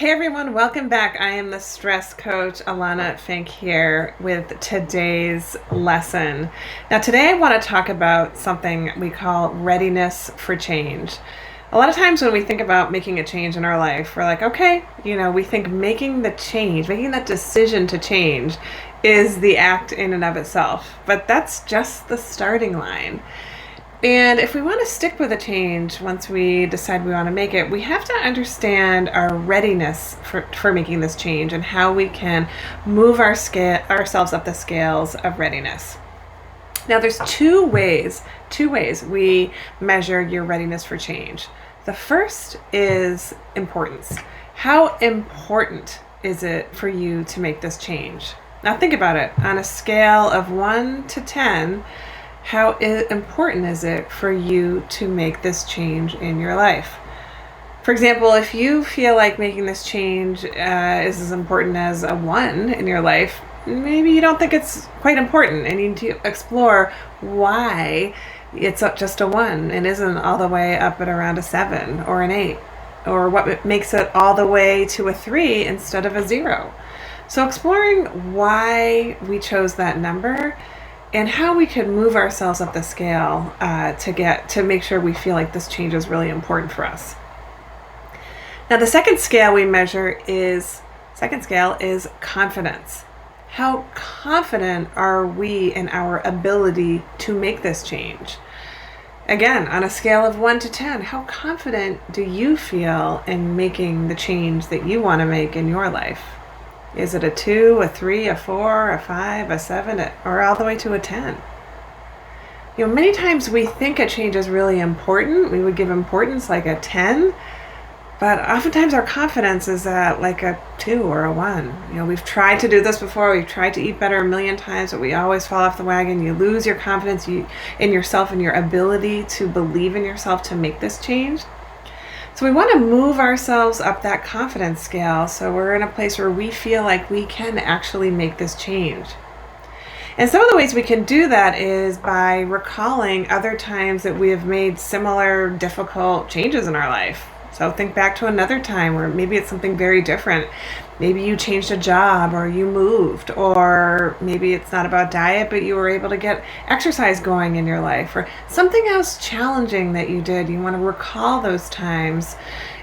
Hey everyone, welcome back. I am the stress coach, Alana Fink, here with today's lesson. Now today I want to talk about something we call readiness for change. A lot of times when we think about making a change in our life, we're like, okay, we think making the change, making that decision to change is the act in and of itself. But that's just the starting line. And if we want to stick with a change, once we decide we want to make it, we have to understand our readiness for making this change and how we can move ourselves up the scales of readiness. Now, there's two ways we measure your readiness for change. The first is importance. How important is it for you to make this change? Now, think about it. On a scale of 1 to 10, how important is it for you to make this change in your life? For example, if you feel like making this change is as important as a 1 in your life, maybe you don't think it's quite important and you need to explore why it's just a 1 and isn't all the way up at around a 7 or an 8, or what makes it all the way to a 3 instead of a 0. So exploring why we chose that number and how we can move ourselves up the scale to make sure we feel like this change is really important for us. Now, the second scale we measure is confidence. How confident are we in our ability to make this change? Again, on a scale of 1 to 10, how confident do you feel in making the change that you want to make in your life? Is it a 2, a 3, a 4, a 5, a 7, or all the way to a 10? Many times we think a change is really important. We would give importance like a 10, but oftentimes our confidence is at like a 2 or a 1. We've tried to do this before. We've tried to eat better a million times, but we always fall off the wagon. You lose your confidence in yourself and your ability to believe in yourself to make this change. So we want to move ourselves up that confidence scale so we're in a place where we feel like we can actually make this change. And some of the ways we can do that is by recalling other times that we have made similar difficult changes in our life. So think back to another time where maybe it's something very different. Maybe you changed a job or you moved, or maybe it's not about diet, but you were able to get exercise going in your life, or something else challenging that you did. You want to recall those times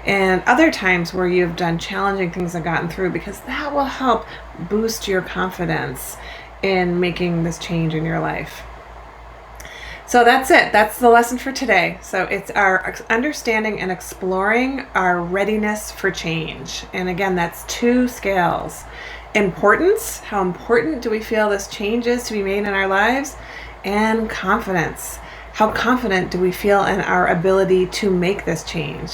and other times where you've done challenging things and gotten through, because that will help boost your confidence in making this change in your life. So that's it. That's the lesson for today. So it's our understanding and exploring our readiness for change. And again, that's 2 scales. Importance, how important do we feel this change is to be made in our lives? And confidence, how confident do we feel in our ability to make this change?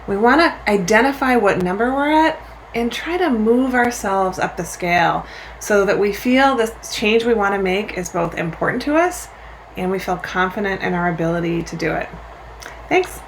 We want to identify what number we're at and try to move ourselves up the scale so that we feel this change we want to make is both important to us and we feel confident in our ability to do it. Thanks.